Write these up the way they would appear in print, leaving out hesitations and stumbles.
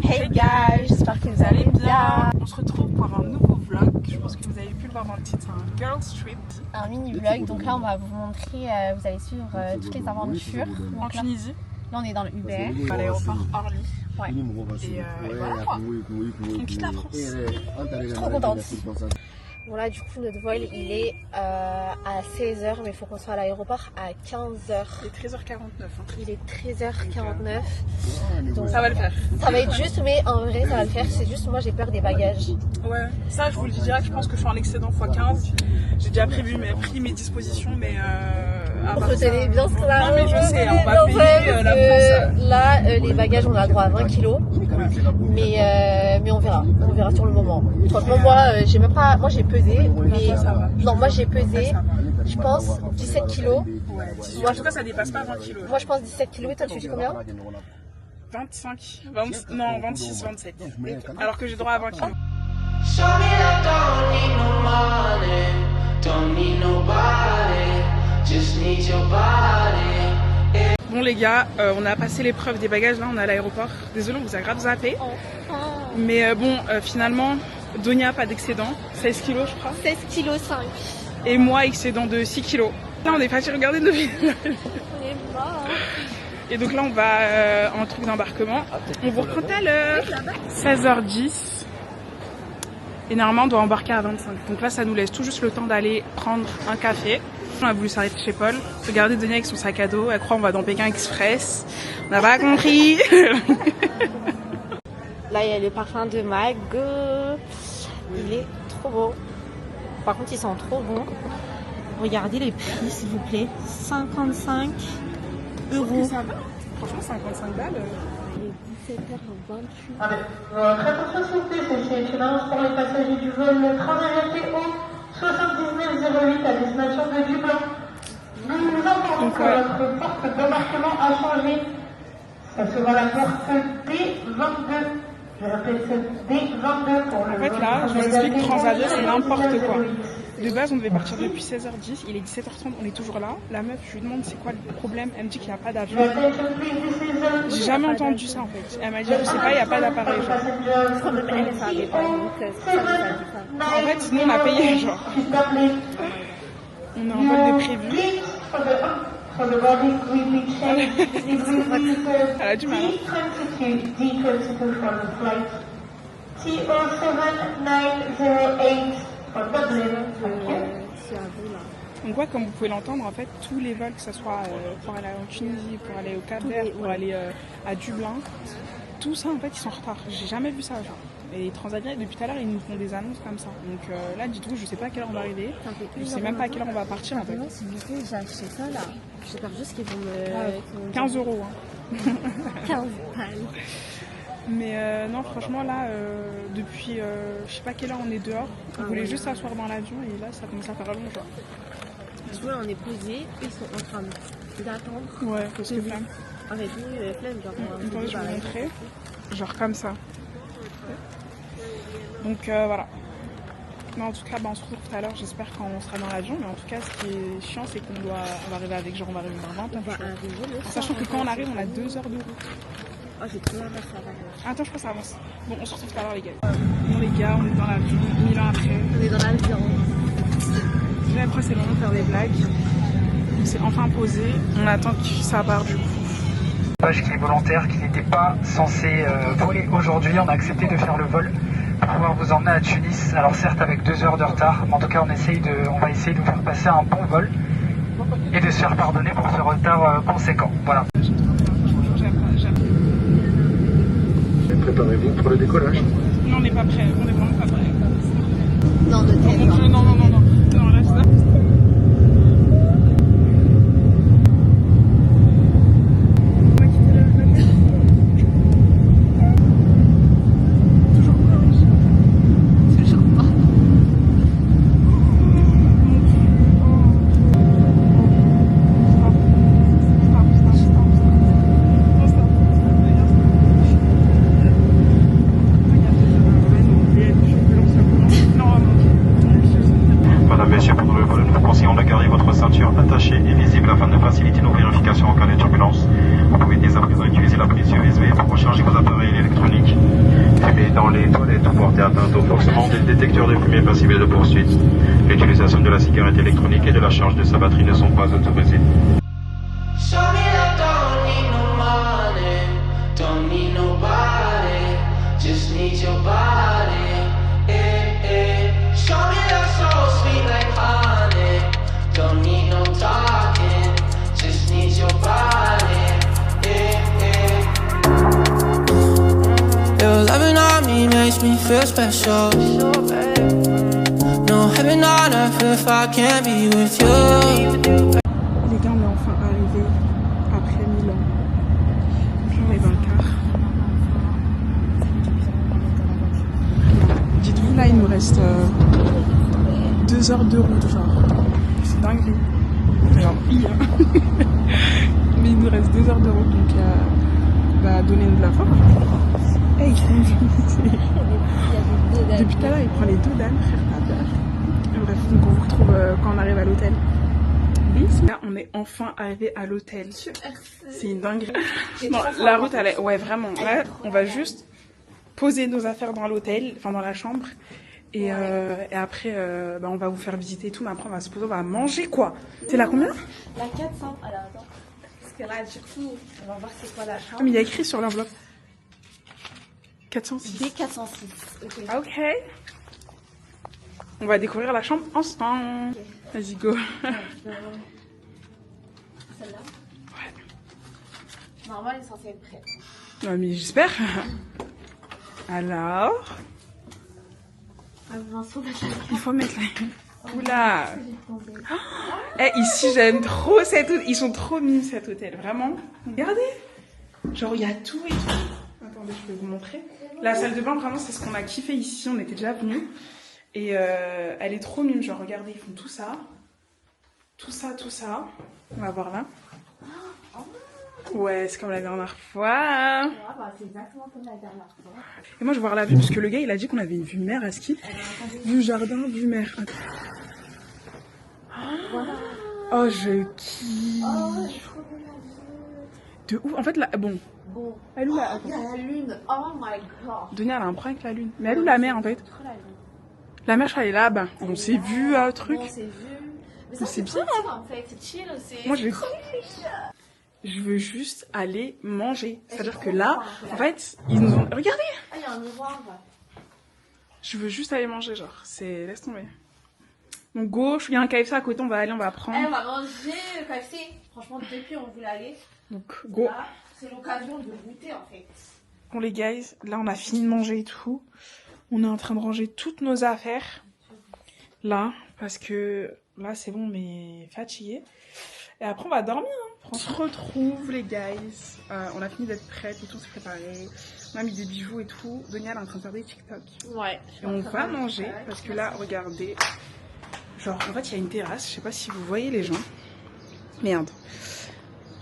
Hey guys, j'espère que vous allez bien. On se retrouve pour un nouveau vlog. Je pense que vous avez pu le voir dans le titre, c'est un girls trip. Un mini vlog, donc là on va vous montrer, vous allez suivre toutes les aventures. Donc En Tunisie. Là on est dans le Uber. À l'aéroport Orly. Ouais. Et voilà quoi. On quitte la France. Je suis trop contente. Bon là du coup notre vol il est à 16h mais il faut qu'on soit à l'aéroport à 15h. Il est 13h49. Il est 13h49. Donc Ça va le faire. ça va être juste, mais en vrai ça va le faire. C'est juste moi j'ai peur des bagages. Ouais, ça je vous le dis direct, je pense que je suis en excédent x15. J'ai déjà pris mes dispositions, mais à part ça, Retenez bien ce là. non mais je sais, on va payer la France. Là les bagages on a droit à 20 kilos. Mais on verra sur le moment. Franchement moi j'ai même pas, moi j'ai pesé, mais ça va. non moi j'ai pesé, Ça va. je pense 17 kilos. Ouais, en tout cas ça dépasse pas 20 kilos. Moi je pense 17 kilos et toi tu dis combien? 25, 20, non 26, 27. Alors que j'ai droit à 20 kilos. Show me that don't need no money, don't need nobody, just need your body. Bon les gars, on a passé l'épreuve des bagages, là on est à l'aéroport. Désolé, on vous a grave zappé. Mais bon, finalement, Donia pas d'excédent, 16 kilos je crois. 16 kilos 5. Et moi excédent de 6 kilos. Là on est parti regarder nos vidéos. On est mort. Et donc là on va en truc d'embarquement. On vous reprend tout à l'heure. 16h10. Et normalement on doit embarquer à 25. Donc là ça nous laisse tout juste le temps d'aller prendre un café. On a voulu s'arrêter chez Paul. Regardez Donia avec son sac à dos. Elle croit on va dans Pékin Express. On n'a pas compris. Là il y a le parfum de Mag. Il est trop beau. Par contre ils sont trop bons. Regardez les prix s'il vous plaît. 55 euros. Ça va. Franchement 55 balles. Il est 17h28. Avec votre attention s'il vous plaît, ceci est une annonce pour les passagers du vol le train TO 7908 à destination de Dublin. Nous nous informons que votre porte d'embarquement a changé. Ça sera la porte D22. Je répète, c'est D22 pour le En fait vol là, je vous explique, Transavia c'est n'importe quoi. 7908. De base on devait partir depuis 16h10, il est 17h30, on est toujours là. La meuf, je lui demande c'est quoi le problème, elle me dit qu'il n'y a pas d'avion. J'ai jamais entendu ça en fait. Elle m'a dit je sais pas, il n'y a pas d'appareil genre. Elle savait pas, donc ça nous a dit ça. En fait nous on a payé genre. On a un vol de prévu. Elle a du mal. Donc ouais, comme vous pouvez l'entendre, en fait, tous les vols, que ce soit pour aller en Tunisie, pour aller au Cap-Vert, pour aller à Dublin, tout ça en fait ils sont en retard. J'ai jamais vu ça genre. Et Transavia depuis tout à l'heure ils nous font des annonces comme ça. Donc là dites-vous, je sais pas à quelle heure on va arriver. Je sais même pas à quelle heure on va partir en fait. Non, s'il vous plaît, j'ai acheté ça là. J'ai peur juste qu'ils vont me. 15 euros. Hein. 15 balles. Mais non, franchement là, depuis je sais pas quelle heure on est dehors. On voulait juste s'asseoir dans l'avion et là ça commence à faire long genre. Tu vois, on est posé, ils sont en train d'attendre. Ouais, parce que flamme. Arrête-nous, flemme, genre. Attendez, je vais vous montrer. Genre comme ça. Donc voilà. Mais en tout cas, on se retrouve tout à l'heure, j'espère quand on sera dans l'avion. Mais en tout cas, ce qui est chiant, c'est qu'on va arriver avec genre, on va arriver vers 20h. En sachant que quand on arrive, on a 2 heures de route. Oh, j'ai trop l'impression que ça va. Attends, je crois que ça avance. Bon, on se retrouve tout à l'heure, les gars. Bon, les gars, on est dans l'avion, 1000 ans après. On est dans l'avion. Là, après, c'est le moment de faire des blagues. C'est enfin posé. On attend que ça part du coup. Qui est volontaire, qui n'était pas censé voler aujourd'hui. On a accepté de faire le vol pour pouvoir vous emmener à Tunis. Alors certes avec 2 heures de retard, mais en tout cas on va essayer de vous faire passer un bon vol et de se faire pardonner pour ce retard conséquent. Voilà. Préparez-vous pour le décollage. Non, on n'est pas prêt. On n'est vraiment pas prêt. Non, de tête. Non, reste là. prendre le vol, nous vous conseillons de garder votre ceinture attachée et visible afin de faciliter nos vérifications en cas de turbulence. Vous pouvez dès à présent utiliser la prise USB pour recharger vos appareils électroniques. Fumer dans les toilettes ou porter atteinte au fonctionnement des détecteurs de fumée passible de poursuite. L'utilisation de la cigarette électronique et de la charge de sa batterie ne sont pas autorisées. Show me love, don't need no money, don't need nobody, just need your body. Show me love so sweet like honey, don't need no talking, just need your body. Your loving on me makes me feel special. No heaven on earth if I can't be with you. Les gars, on est enfin arrivés après Milan. On est dans le car. Dites-vous, là, il nous reste 2 heures de route, genre. C'est dingue. Alors, mais il nous reste 2 heures de route, donc bah, donnez-nous de la force. Hey, depuis tout à l'heure, il prend les 2 dames, frère, t'as peur. Bref, donc on vous retrouve quand on arrive à l'hôtel. Là, on est enfin arrivé à l'hôtel. C'est une dinguerie. Non, la route, elle est... Ouais, vraiment. Là, on va juste poser nos affaires dans l'hôtel, enfin dans la chambre. Et après, bah, on va vous faire visiter tout. Mais après, on va se poser, on va manger quoi. C'est la combien? La 400. Alors attends. Parce que là, du coup, on va voir c'est quoi la chambre. Mais il y a écrit sur l'enveloppe. 406. D406. Ok. Ok. On va découvrir la chambre ensemble. Okay. Vas-y, go. Celle-là? Ouais. Normalement, elle est censée être prête. Ouais, mais j'espère. Alors. Il faut mettre la... Oula. Eh, ici, j'aime trop cet hôtel. Ils sont trop mimes, cet hôtel. Vraiment. Regardez. Genre, il y a tout et tout. Attendez, je vais vous montrer. La salle de bain, vraiment, c'est ce qu'on a kiffé ici. On était déjà venus. Et elle est trop mime. Genre, regardez, ils font tout ça. Tout ça, tout ça. On va voir là. Ouais, c'est comme la dernière fois. C'est exactement comme la dernière fois. Et moi, je vais voir la vue, parce que le gars, il a dit qu'on avait une vue mer à ski. Vue jardin, vue mer. Oh, je kiffe. De ouf. En fait, là, bon. Elle où la... Il y a la lune. Oh my god. Denis, elle a un problème avec la lune. Mais elle où la mer, en fait? La mer, je crois, elle est là-bas. On s'est vu, truc. On s'est vu. Mais ça, c'est bien. En fait, c'est chill. Moi, je veux juste aller manger. C'est-à-dire que là, en fait, ils nous ont... Regardez! Ah, il y a un miroir. Je veux juste aller manger, genre. C'est... Laisse tomber. Donc, gauche, il y a un KFC à côté, on va aller, on va prendre. On va manger le KFC. Franchement, depuis, on voulait aller. Donc, go. Là, c'est l'occasion de goûter, en fait. Bon, les guys, là, on a fini de manger et tout. On est en train de ranger toutes nos affaires. Là, parce que... Là, c'est bon, mais fatigué. Et après, on va dormir. Hein. On se retrouve, les guys. On a fini d'être prêtes et tout, se préparer. On a mis des bijoux et tout. Donia, elle est en train de faire des TikTok. Ouais. Et on va manger. Parce que là, regardez. Genre, en fait, il y a une terrasse. Je sais pas si vous voyez les gens. Merde.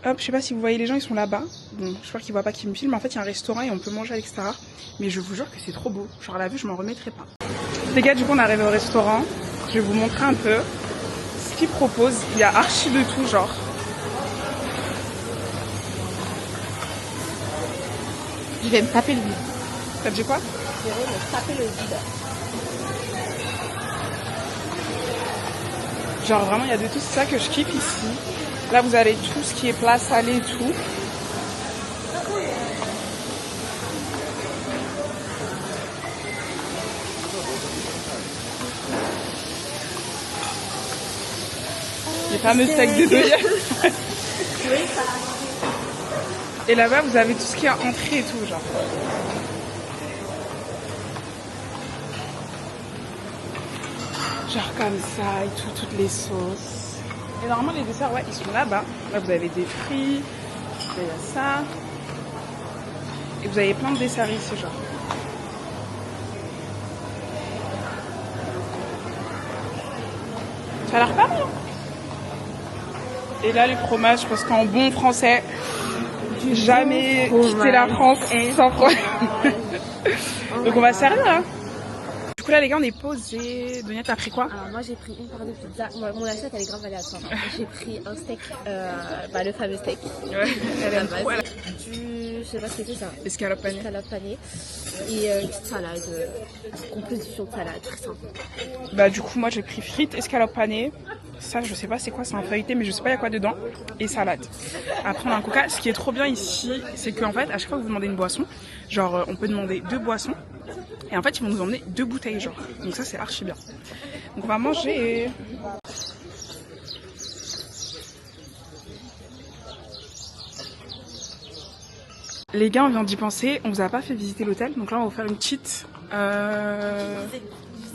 Hop, je sais pas si vous voyez les gens, ils sont là-bas. Bon, je crois qu'ils voient pas qu'ils me filment. En fait, il y a un restaurant et on peut manger à l'extérieur. Mais je vous jure que c'est trop beau. Genre, à la vue, je m'en remettrai pas. Les gars, du coup, on est arrivé au restaurant. Je vais vous montrer un peu ce qu'ils proposent. Il y a archi de tout, genre. Je vais me taper le vide. T'as dit quoi? Je vais me taper le vide. Genre, vraiment, il y a de tout. C'est ça que je kiffe ici. Là, vous avez tout ce qui est plat salé et tout. Les fameux steaks de Donia. Et là-bas, vous avez tout ce qui est entrée et tout, genre. Genre comme ça et tout, toutes les sauces. Et normalement, les desserts, ouais, ils sont là-bas. Là, vous avez des fruits, il y a ça. Et vous avez plein de desserts ici, genre. Ça a l'air pas mal. Et là, les fromages, parce qu'en bon français, jamais quitter la France sans fromage. Donc on va servir là. Du coup là les gars on est posés. Donia t'as pris quoi? Alors moi j'ai pris une part de pizza. Mon assiette elle est grave aléatoire. J'ai pris un steak, le fameux steak. Ouais, elle aime base. trop, elle. Je sais pas ce que c'est ça. Escalope panée. Escalope panée. Et une petite salade. Composition de salade, très simple. Bah du coup moi j'ai pris frites, escalope panée. Ça je sais pas c'est quoi, c'est un feuilleté mais je sais pas il y a quoi dedans. Et salade. Après on a un coca. Ce qui est trop bien ici c'est qu'en fait à chaque fois que vous demandez une boisson, genre on peut demander 2 boissons. Et en fait ils vont nous emmener 2 bouteilles genre. Donc ça c'est archi bien. Donc on va manger. Les gars on vient d'y penser, on vous a pas fait visiter l'hôtel. Donc là on va vous faire une petite...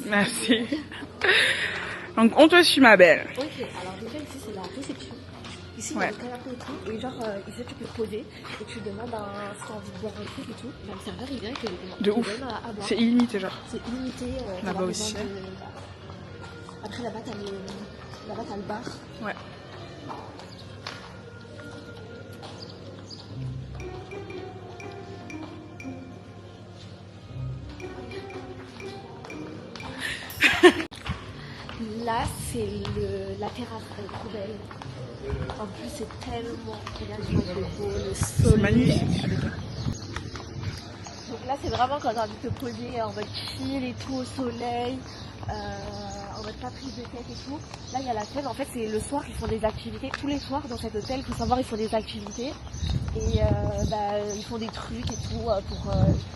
Merci. Donc on te suit ma belle. Ok, alors déjà ici c'est la réception. Ici il y Ouais. a le canapé et tout. Et genre ici tu peux te poser et tu demandes si t'as envie de boire un truc et tout. Bah, le serveur il vient et te De te ouf. donne à boire. C'est illimité genre. C'est illimité. Là-bas t'as pas aussi. besoin de- Après là-bas t'as le bar. Ouais. Là c'est la terrasse, elle est trop belle. En plus c'est tellement... Regarde, je vois le beau, le C'est soleil. magnifique. Donc là c'est vraiment quand t'as envie de te poser en mode chill et tout au soleil, en mode pas prise de tête et tout. Là il y a la scène, en fait c'est le soir ils font des activités, tous les soirs dans cet hôtel, il faut savoir ils font des activités et ils font des trucs et tout pour les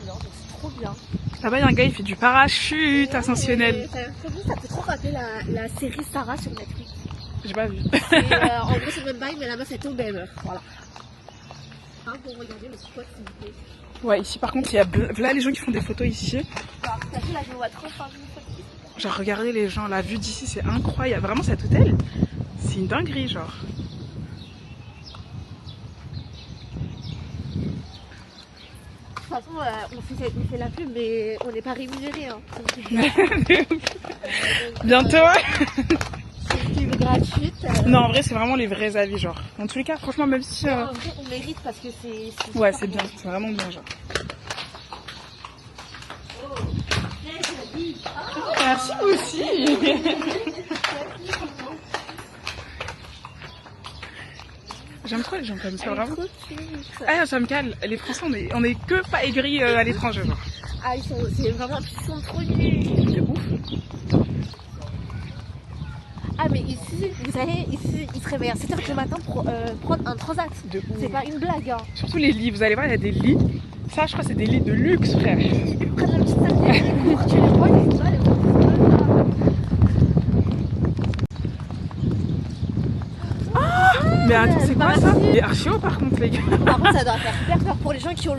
clients, donc c'est trop bien. Là-bas il y a un gars il fait du parachute ascensionnel. Ça peut trop rappeler la série Sarah sur Netflix. J'ai pas vu. Et, en gros c'est le même bail mais la meuf elle tombe et elle meurt, voilà. Hein, pour regarder le spot s'il vous plaît. Ouais ici par contre il y a là les gens qui font des photos ici. Alors, t'as vu là je me vois trop fin. Genre regardez les gens, la vue d'ici c'est incroyable. Vraiment cet hôtel c'est une dinguerie genre. De toute façon, on fait la pub, mais on n'est pas rémunéré. Hein. Bientôt. C'est une pub gratuite. Non en vrai c'est vraiment les vrais avis genre. En tous les cas franchement même si... En vrai, on mérite parce que c'est Ouais super c'est bien, c'est vraiment bien genre. Merci vous aussi. J'aime trop les gens comme ça vraiment. Ah ça me cale, les Français on est que pas aigris à l'étranger genre. Ah c'est vraiment ils sont trop nuls. De ouf. Ah mais ici, vous savez, ici ils se réveillent à 7h du matin pour prendre un transat. De ouf. C'est pas une blague. Hein. Surtout les lits, vous allez voir il y a des lits. Ça je crois c'est des lits de luxe frère. Ils prennent la petite salle, ils courent, tu les vois, ils sont là, les Mais attends c'est quoi ça? Merci. Il est archi haut par contre les gars. Par contre ça doit faire super peur pour les gens qui ont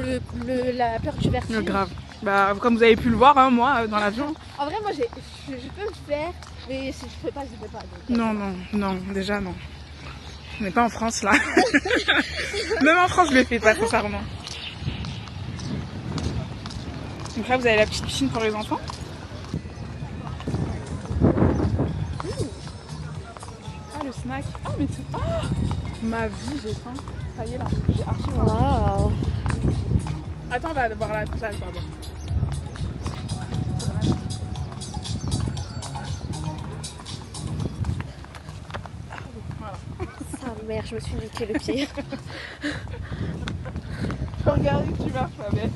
la peur du vertige. Grave. Bah comme vous avez pu le voir hein, moi dans l'avion. En vrai moi je peux le faire, mais si je peux pas, je peux pas. Donc, Non, déjà non. On n'est pas en France là. Même en France je le fais pas sincèrement. Donc là vous avez la petite piscine pour les enfants. Ah le snack. Ah mais c'est... Ah ma vie j'ai faim. Ça y est là, j'ai archi faim. Wow. Attends on va voir la salle pardon. Sa mère, je me suis niqué le pied. Regardez que tu marches ma belle.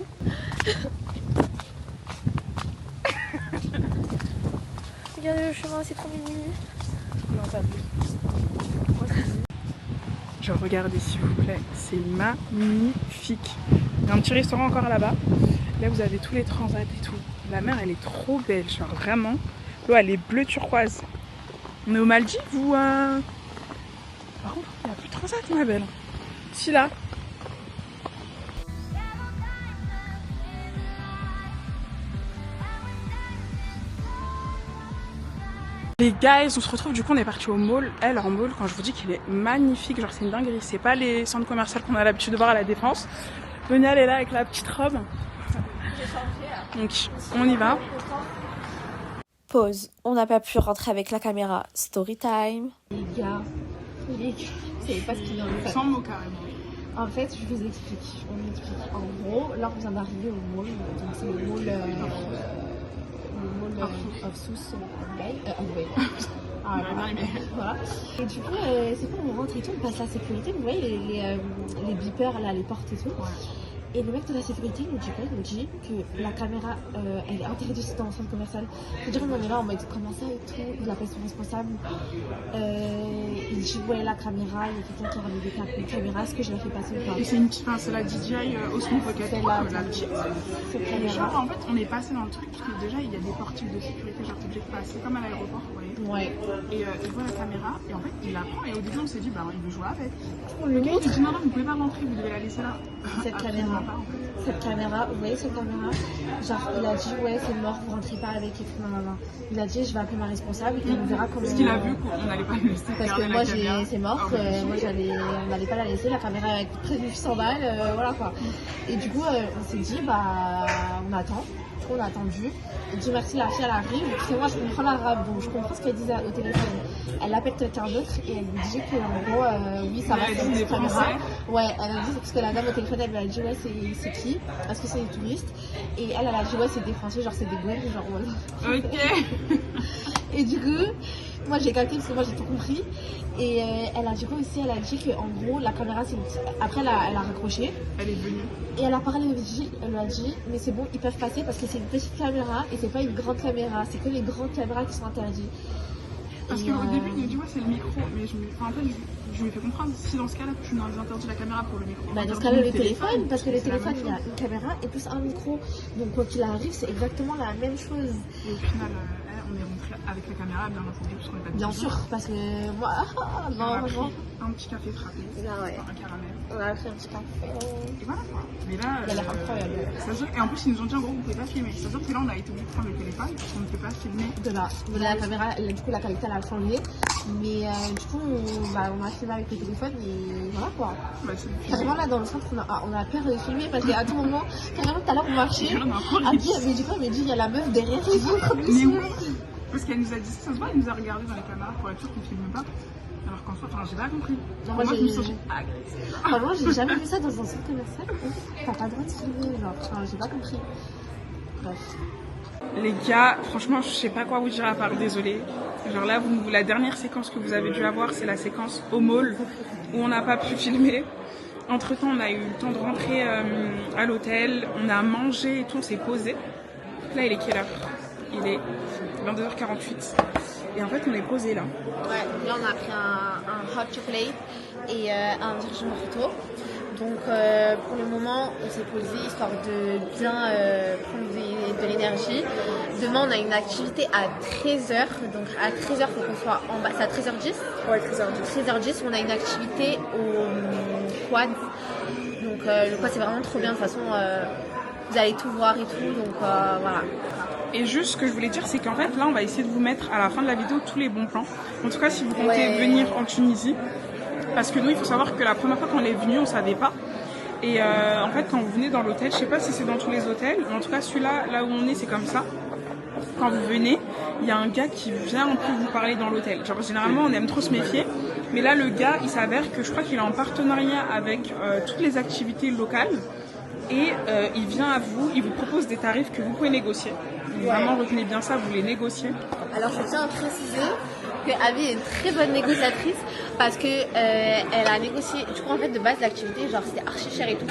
Regardez le chemin, c'est trop mignon. Non, t'as vu. Genre regardez s'il vous plaît, c'est magnifique. Il y a un petit restaurant encore là-bas. Là vous avez tous les transats et tout. La mer elle est trop belle, genre vraiment. L'eau elle est bleue turquoise. On est aux Maldives ou Par contre il n'y a plus de transat ma belle. Si là. Les guys, on se retrouve, du coup on est parti au mall. Elle en mall, quand je vous dis qu'il est magnifique, genre c'est une dinguerie. C'est pas les centres commerciaux qu'on a l'habitude de voir à la Défense. Donia elle est là avec la petite robe. Donc on y va. Pause. On n'a pas pu rentrer avec la caméra. Story time. Les gars, vous savez pas ce qu'il y a en fait. Sans mots carrément. En fait, je vous explique. On explique. En gros, là on vient d'arriver au mall. Donc c'est le mall of Sousse Dubaï. Ah, bien aimé. Voilà. Et du coup, c'est quand on rentre et tout, on passe la sécurité, vous voyez les beepers là, les portes et tout. Et le mec de la sécurité il nous dit que la caméra elle est interdite dans le centre commercial. C'est-à-dire qu'on est là en mode comment ça et tout, il appelle son responsable. Il dit ouais la caméra, il y a quelqu'un qui a ramené des caméras, est-ce que je la fais passer ou pas? Et c'est la DJI Osmo Pocket, C'est la petite. cette Et caméra. genre en fait on est passé dans le truc, parce que déjà il y a des portiques de sécurité, genre t'es obligé de passer comme à l'aéroport, vous voyez. Ouais. Et il voit la caméra et en fait il la prend et au début on s'est dit bah il veut jouer avec. On lui Le gars montre il dit non vous pouvez pas rentrer, vous devez la laisser là. cette Après, caméra. il va pas, en fait. Cette caméra, vous voyez cette caméra? Genre il a dit ouais c'est mort, vous rentrez pas avec et tout, non. Il a dit je vais appeler ma responsable et on verra comment. Parce qu'il a vu qu'on n'allait pas le laisser Parce garder que moi la caméra. c'est mort, Ah, ouais. moi on n'allait pas la laisser, la caméra elle coûte près de 800 balles, voilà quoi. Et du coup on s'est dit bah on attend, du coup on a attendu. Et Dieu merci la fille elle arrive, parce que moi je comprends l'arabe donc je comprends ce qu'elle disait au téléphone. Elle appelle quelqu'un d'autre et elle lui dit que en gros oui ça va Elle a c'est dit une des caméra. Français. Ouais elle a dit parce que la dame au téléphone elle lui a dit ouais c'est qui? Est-ce que c'est des touristes? Et elle a dit ouais c'est des Français, genre c'est des Gouens, genre ouais. Ok. Et du coup, moi j'ai capté parce que moi j'ai tout compris. Et elle a dit quoi aussi? Elle a dit qu'en gros la caméra c'est une petite... Après elle a raccroché. Elle est venue. Et elle a parlé au vigile, elle lui a dit mais c'est bon ils peuvent passer parce que c'est une petite caméra et c'est pas une grande caméra, c'est que les grandes caméras qui sont interdites. Parce Et, qu'au début, il me dit ouais, c'est le micro. Mais je lui ai fait comprendre si dans ce cas-là, tu m'as interdit la caméra pour le micro. bah, dans ce Interdit cas-là, le téléphone, parce que le c'est la téléphone même il y a chose. une caméra et plus un micro. Donc quoi qu'il arrive, c'est exactement la même chose. Et au final, on est rentré avec la caméra, bien entendu, parce qu'on est pas Bien dedans. sûr, parce que moi, On non, a vraiment. pris un petit café frappé, Ah ouais. un caramel. On a fait un petit café. Et voilà quoi. Mais là, Il a l'air incroyable. ça veut dire... Et en plus, ils nous ont dit en gros, vous pouvez pas filmer. Ça veut dire que là, on a été obligé de prendre le téléphone parce qu'on ne peut pas filmer. De la caméra, du coup la qualité elle a changé. Mais du coup on a filmé avec le téléphone et voilà quoi. Bah, c'est Carrément là dans le centre on a peur de filmer parce qu'à tout moment, carrément tout à l'heure on marchait. on a encore Elle dit, mais du coup elle me dit il y a la meuf derrière qui est en train de Mais filmer. oui. Parce qu'elle nous a dit ça se voit, elle nous a regardé dans les caméras pour être sûr qu'on filme pas. Alors qu'en soi, j'ai pas compris. Non, Moi, moi, je me j'ai- sentais agressée. Franchement j'ai jamais vu ça dans un centre commercial. T'as pas le droit de filmer, genre j'ai pas compris. Bref. Les gars, franchement, je sais pas quoi vous dire à part désolé. Genre là, la dernière séquence que vous avez dû avoir, c'est la séquence au mall où on n'a pas pu filmer. Entre temps, on a eu le temps de rentrer à l'hôtel, on a mangé et tout, on s'est posé. Là, il est quelle heure? Il est 22h48. Et en fait, on est posé là. Ouais, donc là on a pris un hot chocolate et un virgin mojito. Donc pour le moment on s'est posé histoire de bien prendre de l'énergie. Demain on a une activité à 13h. Donc à 13h il faut qu'on soit en bas. C'est à 13h10 ? Ouais, 13h10. 13h10 on a une activité au quad. Donc le quad c'est vraiment trop bien. De toute façon vous allez tout voir et tout. Donc voilà. Et juste ce que je voulais dire, c'est qu'en fait, là, on va essayer de vous mettre à la fin de la vidéo tous les bons plans. En tout cas, si vous comptez venir en Tunisie, parce que nous, il faut savoir que la première fois qu'on est venu, on savait pas. Et en fait, quand vous venez dans l'hôtel, je sais pas si c'est dans tous les hôtels, mais en tout cas, celui-là, là où on est, c'est comme ça. Quand vous venez, il y a un gars qui vient un peu vous parler dans l'hôtel. Genre, généralement, on aime trop se méfier. Mais là, le gars, il s'avère que je crois qu'il est en partenariat avec toutes les activités locales. Et il vient à vous, il vous propose des tarifs que vous pouvez négocier. Donc, vraiment, retenez bien ça, vous les négociez. Alors je tiens à préciser que Abby est une très bonne négociatrice parce que elle a négocié, du coup en fait de base l'activité, genre c'était archi cher et tout.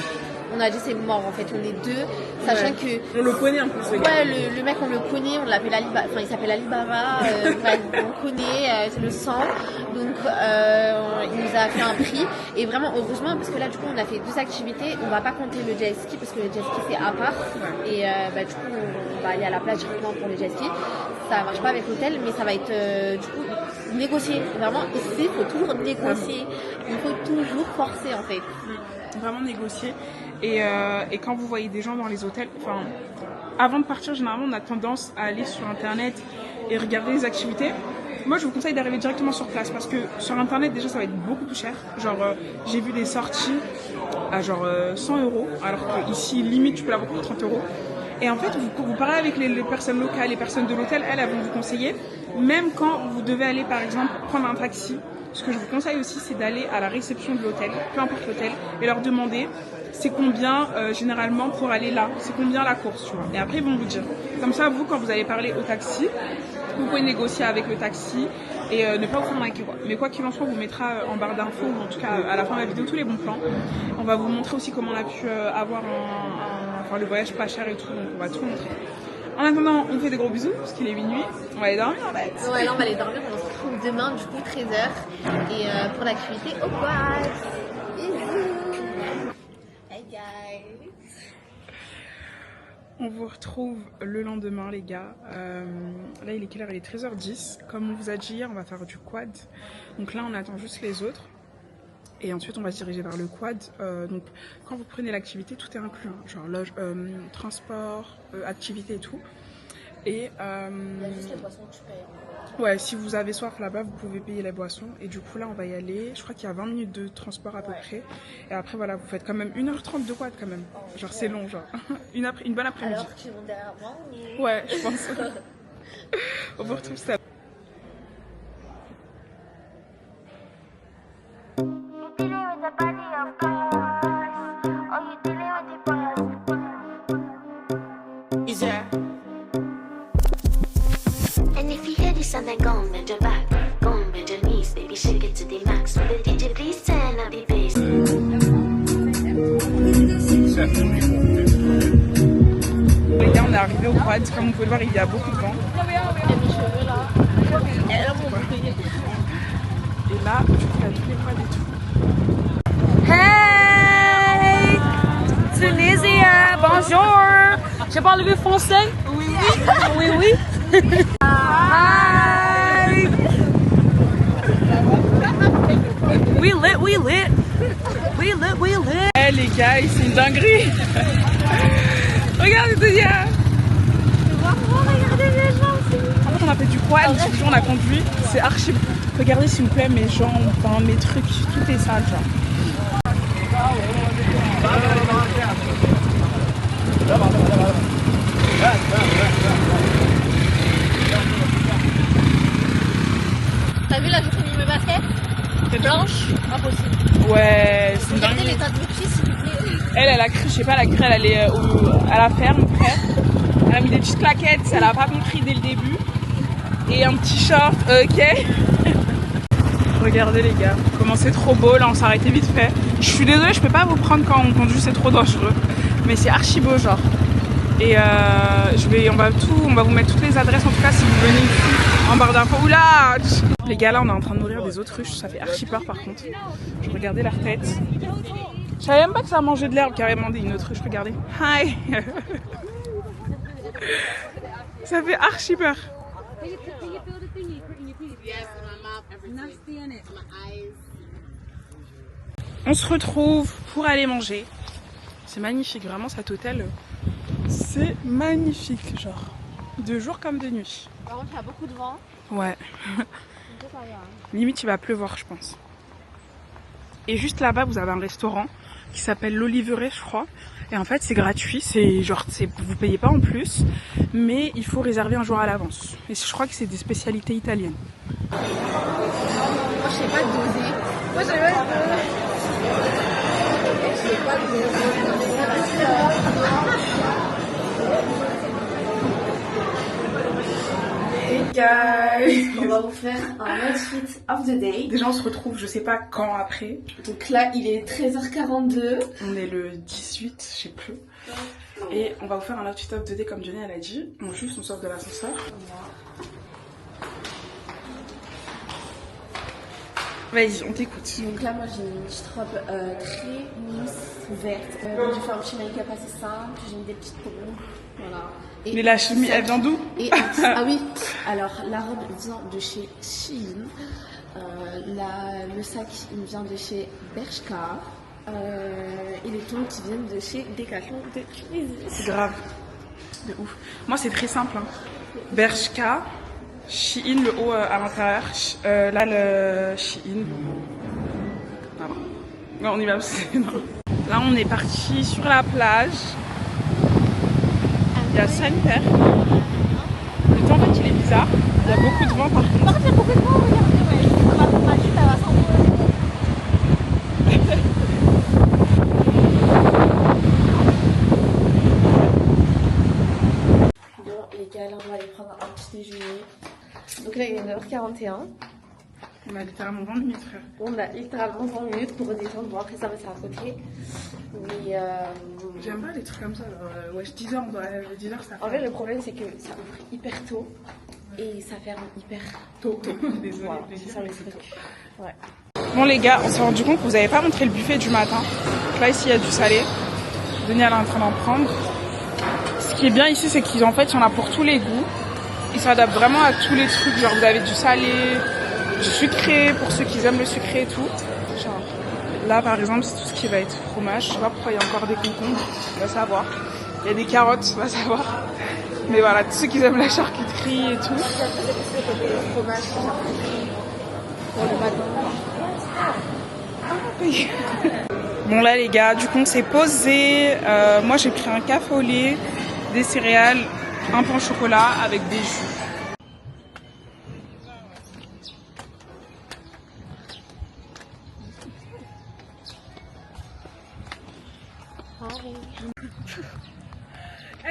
On a dit c'est mort en fait, on est deux, sachant que On le connaît un peu, ce gars. ouais, le mec on le connaît, on l'appelle Alibaba, enfin il s'appelle Alibaba, bref, on connaît, c'est le sang, donc il nous a fait un prix et vraiment heureusement parce que là du coup on a fait 2 activités, on va pas compter le jet ski parce que le jet ski c'est à part et du coup on va aller à la plage directement pour le jet ski, ça marche pas avec l'hôtel mais ça va être du coup négocié, vraiment ici il faut toujours négocier, il faut toujours forcer en fait. Vraiment négocier. Et quand vous voyez des gens dans les hôtels, enfin, avant de partir, généralement, on a tendance à aller sur Internet et regarder les activités. Moi, je vous conseille d'arriver directement sur place parce que sur Internet, déjà, ça va être beaucoup plus cher. Genre, j'ai vu des sorties à genre 100 €, alors qu'ici, limite, tu peux l'avoir pour 30 €. Et en fait, vous parlez avec les personnes locales, les personnes de l'hôtel, elles vont vous conseiller. Même quand vous devez aller, par exemple, prendre un taxi, ce que je vous conseille aussi, c'est d'aller à la réception de l'hôtel, peu importe l'hôtel, et leur demander c'est combien généralement pour aller là, c'est combien la course, tu vois. Et après ils vont vous dire. Comme ça, vous, quand vous allez parler au taxi, vous pouvez négocier avec le taxi et ne pas vous faire arnaquer, quoi. Mais quoi qu'il en soit, on vous mettra en barre d'infos, ou en tout cas à la fin de la vidéo, tous les bons plans. On va vous montrer aussi comment on a pu avoir enfin, le voyage pas cher et tout, donc on va tout montrer. En attendant, on fait des gros bisous, parce qu'il est minuit. On va aller dormir en fait. Ouais, là on va aller dormir, on se retrouve demain du coup 13h. Et pour l'activité au quad. Bisous. Hey guys. On vous retrouve le lendemain les gars. Là il est quelle heure? Il est 13h10. Comme on vous a dit hier, on va faire du quad. Donc là on attend juste les autres. Et ensuite on va se diriger vers le quad. Donc quand vous prenez l'activité, tout est inclus. Hein. Genre loge, transport, activité et tout. Et Il y a juste les boissons que tu payes. ouais, si vous avez soif là-bas, vous pouvez payer les boissons. Et du coup là on va y aller. Je crois qu'il y a 20 minutes de transport à peu près. Et après voilà, vous faites quand même 1h30 de quad quand même. Genre c'est long genre. Une bonne après-midi. Alors qu'ils vont derrière moi ou... Ouais, je pense. On vous retrouve ça. And if you hear this and then go on bend your back, go on bend your knees, baby shake it to the max. With the DJ please turn up the bass. Les gars, on est arrivé au quad, comme vous pouvez le voir, il y a beaucoup de vent. Et là, du coup, il y a tous les quads et tout. Hey! Tunisia, bonjour! Je parle le français? Oui, oui. Oui, oui. Hi! We lit, we lit. We lit, we lit. Eh les gars, c'est une dinguerie! Regardez, Dunia! Regardez les gens, En fait, on a fait du quad, du coup, on a conduit. C'est archi. Regardez, s'il vous plaît, mes jambes, enfin, mes trucs, tout est sale, genre. T'as vu la j'ai mis mes baskets blanches? Impossible. Ouais, c'est une Regardez dinguerie. l'état de mes pieds s'il vous plaît. Elle a cru, je sais pas, elle a cru, elle allait à la ferme, frère. Elle a mis des petites claquettes, elle a pas compris dès le début. Et un petit short, ok. Regardez les gars, comment c'est trop beau, là on s'est arrêté vite fait. Je suis désolée, je peux pas vous prendre quand on conduit, c'est trop dangereux. Mais c'est archi beau genre. Et on va vous mettre toutes les adresses en tout cas si vous venez ici en barre d'infos. Oula! Les gars là on est en train de nourrir des autruches, ça fait archi peur par contre. Je regardais leur tête. Je savais même pas que ça mangeait de l'herbe carrément une autruche, regardez. Hi! Ça fait archi peur. On se retrouve pour aller manger. C'est magnifique, vraiment cet hôtel. C'est magnifique, genre. De jour comme de nuit. Par contre il y a beaucoup de vent. Ouais. Limite il va pleuvoir je pense. Et juste là-bas vous avez un restaurant qui s'appelle l'Oliveret je crois. Et en fait c'est gratuit, c'est genre vous payez pas en plus. Mais il faut réserver un jour à l'avance. Et je crois que c'est des spécialités italiennes. Moi je sais pas doser. Moi je sais pas Hey guys! On va vous faire un outfit of the day. Déjà on se retrouve je sais pas quand après. Donc là il est 13h42. On est le 18, je sais plus. Et on va vous faire un outfit of the day comme Jenny elle a dit. On sort de l'ascenseur. Vas-y, on t'écoute. Donc là moi j'ai une petite robe très mousse verte. J'ai fait un petit make-up assez simple, j'ai mis des petites pompes. Voilà. Et Mais la chemise, elle vient d'où? Ah oui, alors la robe vient de chez Shein. Le sac il vient de chez Bershka. Et les tongs qui viennent de chez Decathlon de Tunisie. C'est grave. De ouf. Moi c'est très simple. Hein. Bershka, Shein, le haut à l'intérieur. Là le Shein. Ah non. Non, on y va aussi. Non. Là on est parti sur la plage. Il y a 5 paires. Le temps en fait il est bizarre. Il y a beaucoup de vent par contre. Par contre il y a beaucoup de vent, regardez, ouais. Ma jupe elle va s'envoler. déjeuner. Donc là, il est 9h41. On a littéralement 20 minutes, frère. On a littéralement 20 minutes pour descendre. Bon, après, ça va, c'est à côté. Mais. J'aime pas les trucs comme ça. Ouais, 10h, on doit. 10h, ça fait. En fait, le problème, c'est que ça ouvre hyper tôt. Et ça ferme hyper tôt. Désolée. Voilà, c'est ça le truc. Ouais. Bon, les gars, on s'est rendu compte que vous n'avez pas montré le buffet du matin. Donc là, ici, il y a du salé. Denis, elle est en train d'en prendre. Ce qui est bien ici, c'est qu'en fait, il y en a pour tous les goûts. Ils s'adaptent vraiment à tous les trucs. Genre, vous avez du salé, du sucré, pour ceux qui aiment le sucré et tout. Genre, là, par exemple, c'est tout ce qui va être fromage. Je sais pas pourquoi il y a encore des concombres. On va savoir. Il y a des carottes, on va savoir. Mais voilà, tous ceux qui aiment la charcuterie et tout. Bon là les gars, du coup on s'est posé. Moi j'ai pris un café au lait, des céréales, un pain au chocolat avec des jus.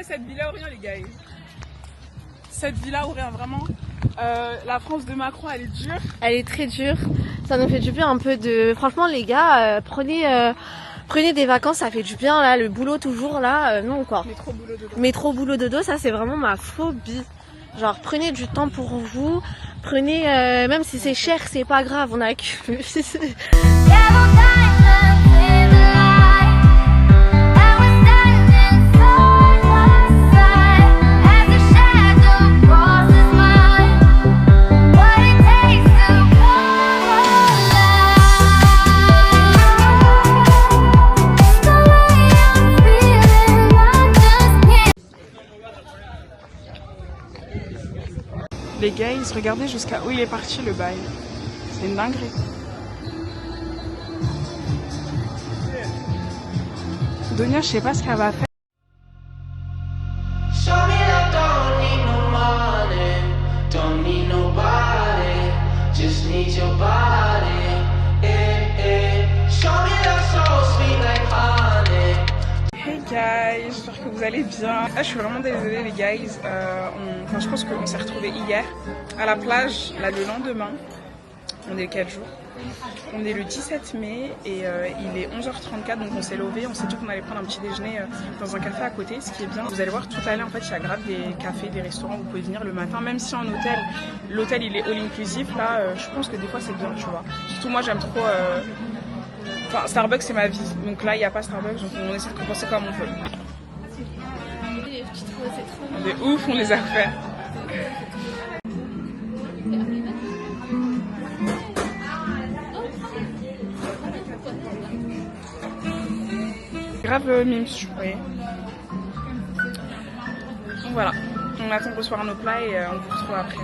Cette villa ou rien les gars. Cette villa ou rien vraiment. La France de Macron elle est dure. Elle est très dure. Ça nous fait du bien un peu de... Franchement les gars, prenez des vacances, ça fait du bien là. Le boulot toujours là, non quoi. Métro boulot dodo, ça c'est vraiment ma phobie. Genre prenez du temps pour vous. Prenez, même si c'est cher, c'est pas grave, on a que... Les gars, ils se regardaient jusqu'à où il est parti le bail. C'est une dinguerie. Donia, je sais pas ce qu'elle va faire. Show me that don't need no money, don't need nobody, just need your body. Show me that so sweet like honey. Hey guys, j'espère que vous allez bien. Ah, je suis vraiment désolée les guys. Je pense qu'on s'est retrouvés hier à la plage, là le lendemain. On est le 4 jours. On est le 17 mai et il est 11h34 donc on s'est levé. On s'est dit qu'on allait prendre un petit déjeuner dans un café à côté. Ce qui est bien, vous allez voir tout à l'heure en fait il y a grave des cafés, des restaurants où vous pouvez venir le matin. Même si en hôtel, l'hôtel il est all inclusive. Là je pense que des fois c'est bien tu vois. Surtout moi j'aime trop... Enfin Starbucks c'est ma vie. Donc là il n'y a pas Starbucks donc on essaie de compenser comme on peut. On est ouf, on les a fait. Grave mimes, vous voyez. Donc voilà, on attend de recevoir nos plats et on vous retrouve après.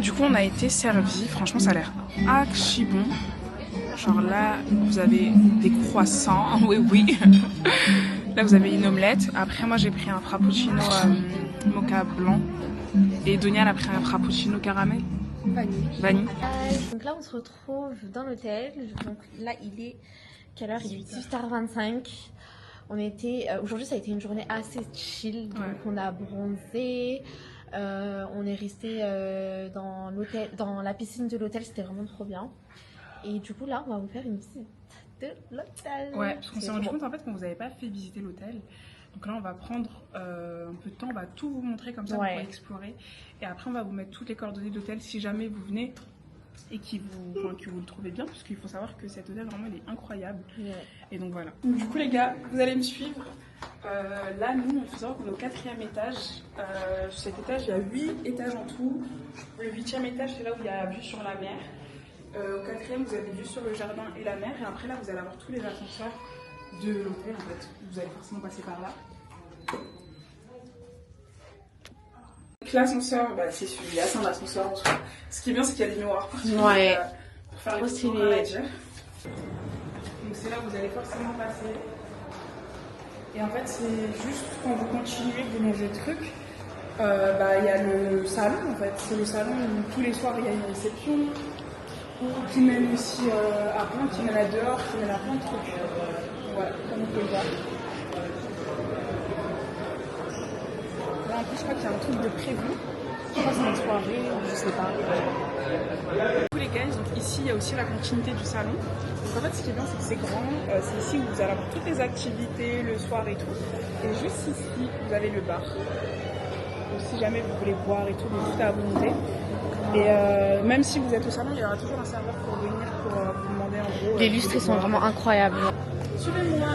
Du coup, on a été servi. Franchement, ça a l'air archi bon. Genre là, vous avez des croissants. Oui, oui. Là, vous avez une omelette. Après, moi, j'ai pris un frappuccino mocha blanc. Et Donia, elle a pris un frappuccino caramel. Vanille. Donc là, on se retrouve dans l'hôtel. Donc là, il est... Quelle heure? Il est 18h25. On était... Aujourd'hui, ça a été une journée assez chill. Donc on a bronzé. On est resté dans l'hôtel, dans la piscine de l'hôtel. C'était vraiment trop bien. Et du coup, là, on va vous faire une visite de l'hôtel. Ouais, parce qu'on s'est rendu compte en fait qu'on vous avait pas fait visiter l'hôtel. Donc là, on va prendre un peu de temps, on va tout vous montrer comme ça, vous pourrez explorer. Et après, on va vous mettre toutes les coordonnées d'hôtel si jamais vous venez et que vous le trouvez bien. Parce qu'il faut savoir que cet hôtel, vraiment, il est incroyable. Et donc voilà. Donc, du coup, les gars, vous allez me suivre. Là, nous, il faut savoir qu'on est au 4e étage. Sur cet étage, il y a 8 étages en tout. Le 8e étage, c'est là où il y a vue sur la mer. Au 4e, vous avez vue sur le jardin et la mer. Et après, là, vous allez avoir tous les ascenseurs de l'hôtel, en fait. Vous allez forcément passer par là. L'ascenseur, bah, c'est celui-là, c'est un ascenseur en soi. Ce qui est bien, c'est qu'il y a des miroirs partout pour faire les photos, on va dire. Donc c'est là où vous allez forcément passer. Et en fait, c'est juste quand vous continuez de manger le truc, il y a le salon en fait. C'est le salon où tous les soirs il y a une réception, qui mène aussi à plein, qui mène à dehors, qui mène à plein de trucs. Voilà, comme on peut le voir. Là en plus, je crois qu'il y a un truc de prévu. Je crois que c'est une soirée, je sais pas. Tous les gars, donc ici il y a aussi la continuité du salon. Donc en fait ce qui est bien c'est que c'est grand, c'est ici où vous allez avoir toutes les activités, le soir et tout. Et juste ici vous avez le bar. Donc si jamais vous voulez boire et tout, donc tout est à volonté. Et même si vous êtes au salon, il y aura toujours un serveur pour venir pour vous demander en gros. Les lustres ils sont vraiment incroyables. Suivez-moi.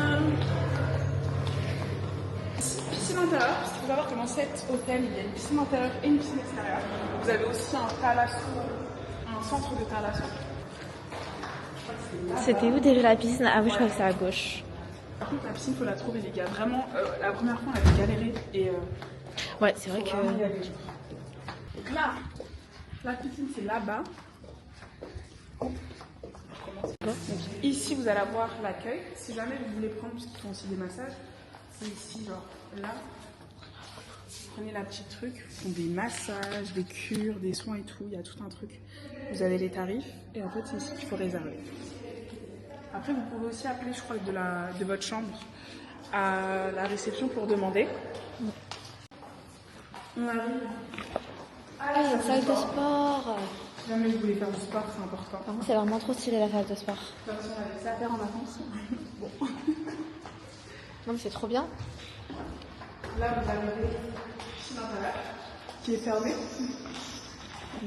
Piscine intérieure, parce qu'il faut savoir que dans cet hôtel il y a une piscine intérieure et une piscine extérieure. Vous avez aussi un thalasso, un centre de thalasso. C'était où déjà la piscine? Ah oui, je crois que c'est à gauche. Par contre, la piscine, il faut la trouver, les gars. Vraiment, la première fois, on avait galéré. Et, ouais, c'est vrai que. Donc là, la piscine, c'est là-bas. Donc, ici, vous allez avoir l'accueil. Si jamais vous voulez prendre, parce qu'ils font aussi des massages, c'est ici, genre là. Vous prenez la petite truc, ils font des massages, des cures, des soins et tout. Il y a tout un truc. Vous avez les tarifs. Et en fait, c'est ici qu'il faut réserver. Après, vous pouvez aussi appeler, je crois, de votre chambre à la réception pour demander. On arrive. Ah, la salle de sport. Si jamais vous voulez faire du sport, c'est important. Par contre, c'est vraiment trop stylé la salle de sport. De toute façon, on avait ça à faire en vacances. Bon. Non, mais c'est trop bien. Là, vous avez la piscine intérieure qui est fermée. Qui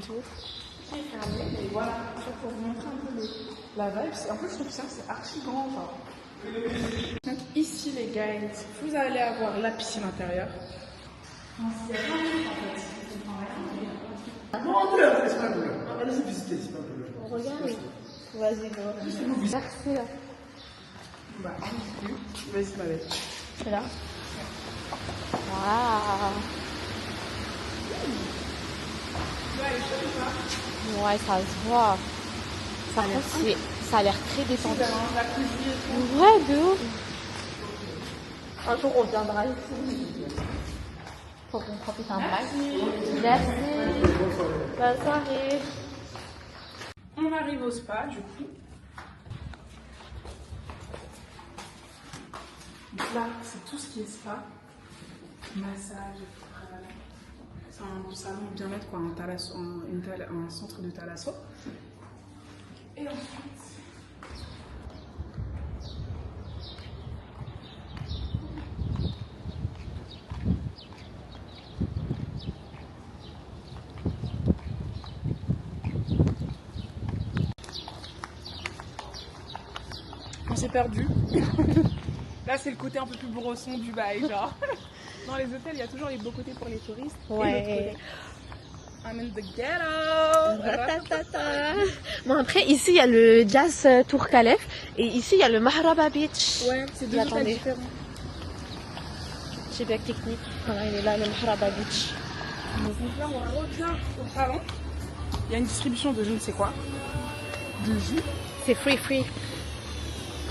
est fermée. Et voilà, pour vous montrer un peu la vibe. En plus, je trouve que c'est archi grand. Enfin. Donc, ici, les gars, vous allez avoir la piscine intérieure. Allez-y visiter, c'est pas un problème. On regarde. Vas-y, go. Merci. Bah, vas-y, ma belle. C'est là. Waouh. Ouais, ça se voit. Par contre, ça a l'air très détendu. Ouais, de ouf. Un jour, on viendra ici. Faut qu'on profite un max. Merci. Bonne soirée. On arrive au spa, du coup. Donc là, c'est tout ce qui est spa. Massage, c'est un salon de bien-être, quoi, un centre de thalasso. Et ensuite, on s'est perdu. Là, c'est le côté un peu plus brosson du bail, genre. Dans les hôtels, il y a toujours les beaux côtés pour les touristes. Ouais. I'm in the ghetto. Bon, après, ici, il y a le Jazz Tour Calef. Et ici, il y a le Mahraba Beach. Ouais, c'est deux hôtels différents. J'ai bac technique. Voilà, il est là, le Mahraba Beach. Donc là, on revient au salon. Il y a une distribution de je ne sais quoi. De jus. C'est free.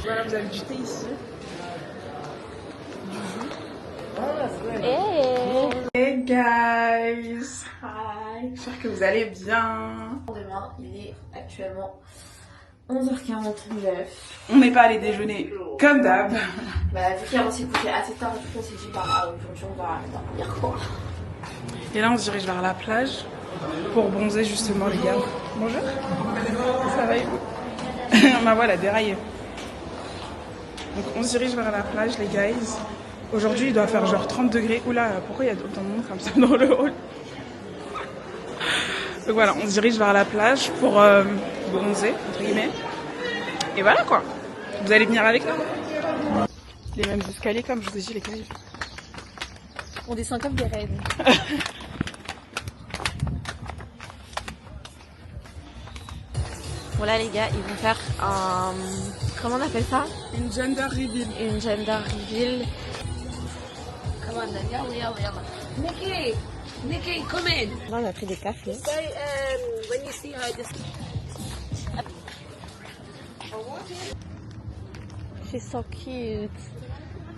Voilà, vous avez du thé ici. Hey guys! Hi! J'espère que vous allez bien. Demain, il est actuellement 11h49. On n'est pas allé déjeuner comme d'hab. Bah, vu qu'hier on s'est couché assez tard, du coup on s'est dit, bah aujourd'hui on va dormir quoi. Et là, on se dirige vers la plage pour bronzer justement, les gars. Bonjour. Ça va et vous? Ma voix, elle a déraillé. Donc, on se dirige vers la plage, les guys. Aujourd'hui, il doit faire genre 30 degrés. Oula, pourquoi il y a autant de monde comme ça dans le hall? Donc voilà, on se dirige vers la plage pour bronzer, entre guillemets. Et voilà quoi. Vous allez venir avec nous? Les mêmes escaliers, comme je vous ai dit, les gars. On descend comme des reines. Voilà les gars, ils vont faire un... Comment on appelle ça? Une gender reveal. Une gender reveal. Come on then, yalla. Nikki, come in. Là on a pris des cafés. Say, when you see her, just... She's so cute.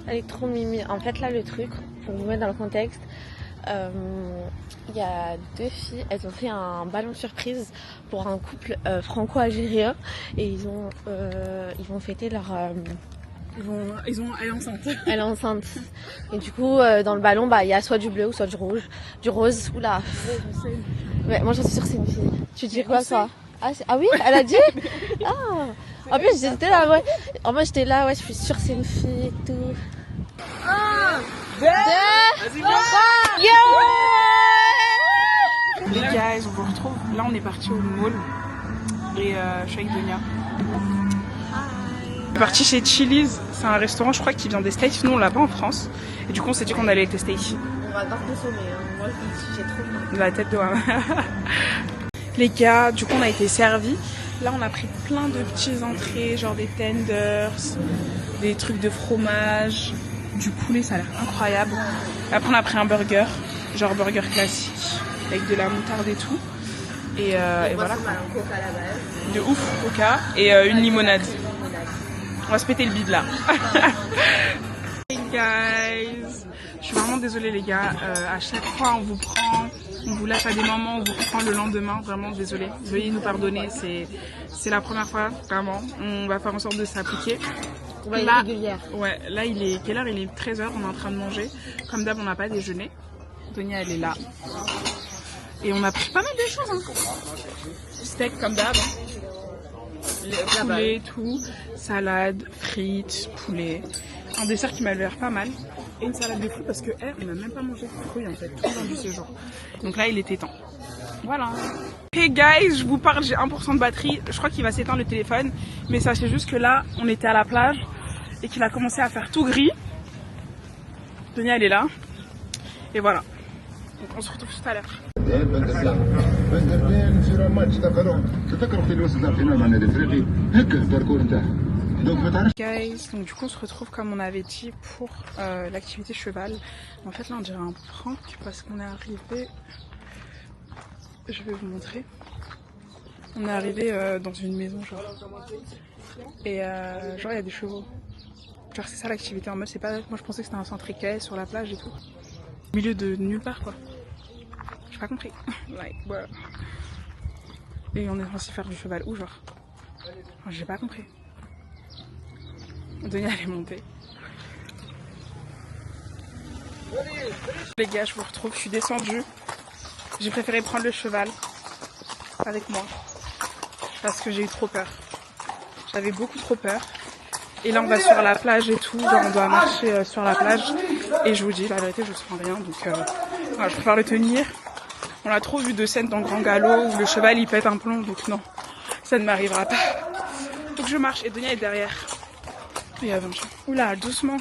Elle est trop mimi. En fait là le truc, pour vous mettre dans le contexte, il y a deux filles, elles ont fait un ballon surprise pour un couple franco-algérien et ils vont fêter leur Elle est enceinte. Elle est enceinte. Et du coup, dans le ballon, bah, il y a soit du bleu ou soit du rouge. Du rose. Oula. Ouais, moi, j'en suis sûre que c'est une fille. Tu dis quoi, toi? Ah oui, elle a dit? Ah. En plus, j'étais là, ouais. En moi, j'étais là, ouais, je suis sûre que c'est une fille et tout. 1, 2, 3, Les gars, on vous retrouve. Là, on est parti au mall. Et je suis avec Donia. On est parti chez Chili's. C'est un restaurant, je crois, qui vient des States. Nous, on l'a pas en France. Et du coup, on s'est dit qu'on allait tester ici. On va grave consommer. Hein. Moi, j'ai trop faim. La tête de Les gars, du coup, on a été servis. Là, on a pris plein de petits entrées, genre des tenders, des trucs de fromage, du poulet, ça a l'air incroyable. Après, on a pris un burger, genre burger classique, avec de la moutarde et tout. Et voilà. Un coca à la base. De ouf, coca et une limonade. On va se péter le bide là. Hey guys, je suis vraiment désolée les gars. À chaque fois, on vous prend, on vous lâche à des moments, on vous reprend le lendemain. Vraiment désolée. Veuillez nous pardonner. C'est la première fois, vraiment. On va faire en sorte de s'appliquer. Là, régulière. Ouais, là il est quelle heure? Il est 13h, on est en train de manger. Comme d'hab, on n'a pas déjeuné. Donia, elle est là. Et on a pris pas mal de choses. Hein. Steak comme d'hab. Poulet, tout. Salade, frites, poulet. Un dessert qui m'a l'air pas mal. Et une salade de fruits parce qu'elle, on n'a même pas mangé de fruits en fait. Tout le long du séjour. Donc là, il était temps. Voilà. Hey guys, je vous parle, j'ai 1% de batterie. Je crois qu'il va s'éteindre le téléphone. Mais sachez juste que là, on était à la plage. Et qu'il a commencé à faire tout gris. Donia, elle est là. Et voilà. Donc on se retrouve tout à l'heure. Guys, donc du coup on se retrouve comme on avait dit pour l'activité cheval. En fait là on dirait un prank parce qu'on est arrivé, je vais vous montrer. On est arrivé dans une maison genre. Et genre il y a des chevaux. Genre c'est ça l'activité en mode, c'est pas, moi je pensais que c'était un centre Ikea sur la plage et tout. Au milieu de nulle part quoi. J'ai pas compris. Like, voilà. Et on est censé faire du cheval où genre? J'ai pas compris. Donia elle est montée. Les gars, je vous retrouve, je suis descendue. J'ai préféré prendre le cheval avec moi parce que j'ai eu trop peur. J'avais beaucoup trop peur. Et là on va sur la plage et tout, genre on doit marcher sur la plage. Et je vous dis la vérité, je sens rien, donc voilà, je préfère le tenir. On a trop vu de scènes dans Grand Galop où le cheval il pète un plomb, donc non, ça ne m'arrivera pas. Donc je marche et Donia est derrière. Il y a 20 gens. Oula, doucement.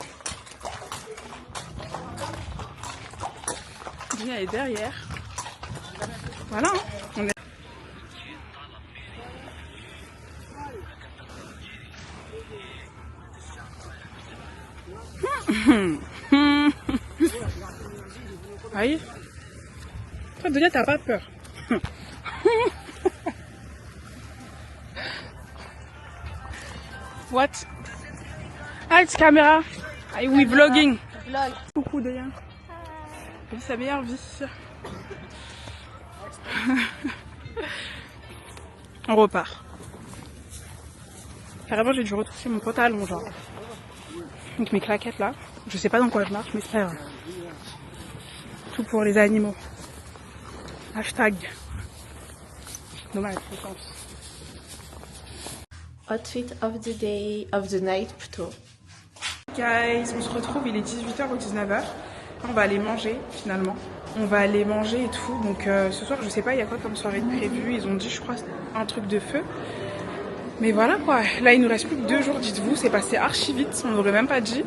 Donia est derrière. Voilà, hein. On est... Aïe. Toi, Donia, t'as pas peur. What? Ah, it's camera. Ah, oui, vlogging. Vlog. Coucou, Donia. Elle vit sa meilleure vie. On repart. Carrément, j'ai dû retoucher mon pantalon, genre. Donc mes claquettes là. Je sais pas dans quoi je marche, mais c'est pas grave. Tout pour les animaux. Hashtag. Dommage, je pense. Outfit of the day, of the night plutôt. Guys, on se retrouve, il est 18h ou 19h. On va aller manger finalement. On va aller manger et tout. Donc ce soir, je sais pas, il y a quoi comme soirée de prévu. Ils ont dit, je crois, un truc de feu. Mais voilà quoi. Là, il nous reste plus que 2 jours, dites-vous. C'est passé archi vite, on n'aurait même pas dit.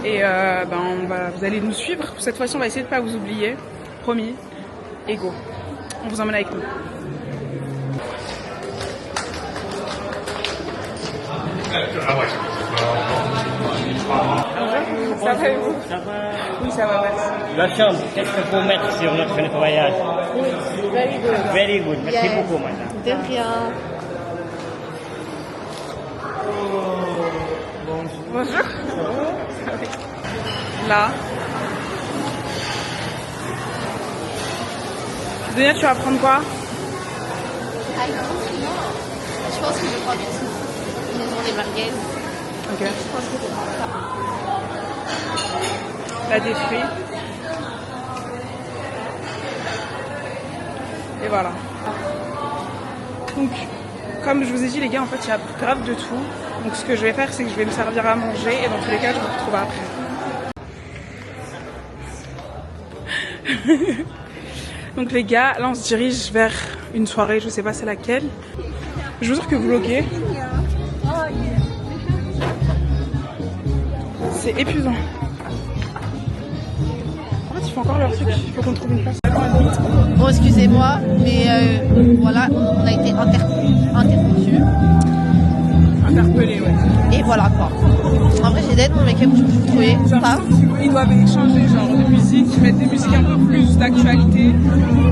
Et vous allez nous suivre. Cette fois-ci, on va essayer de pas vous oublier. Promis. Et go. On vous emmène avec nous. Ça va et vous? Ça va. Oui, ça va, merci. La chambre, qu'est-ce qu'il faut mettre sur notre nettoyage? Very good. Very good. Merci Yes. beaucoup, madame. De rien. Bonjour. Là. Donia, tu vas prendre quoi? Je pense que je prends une maison des merguez. Ok. Je pense que c'est pour ça. Là, des fruits. Et voilà. Donc, comme je vous ai dit, les gars, en fait, il y a grave de tout. Donc, ce que je vais faire, c'est que je vais me servir à manger. Et dans tous les cas, je vous retrouve après. Donc, les gars, là, on se dirige vers une soirée. Je sais pas c'est laquelle. Je vous jure que vlogger, c'est épuisant. En fait, il faut encore leur truc. Il faut qu'on trouve une place. Bon, excusez-moi, mais voilà, on a été interrompu. Interpellé, ouais. Et voilà quoi. En vrai, j'ai d'aide mon make-up, je peux trouver. Pas. Ils doivent échanger genre de musique, mettre des musiques un peu plus d'actualité.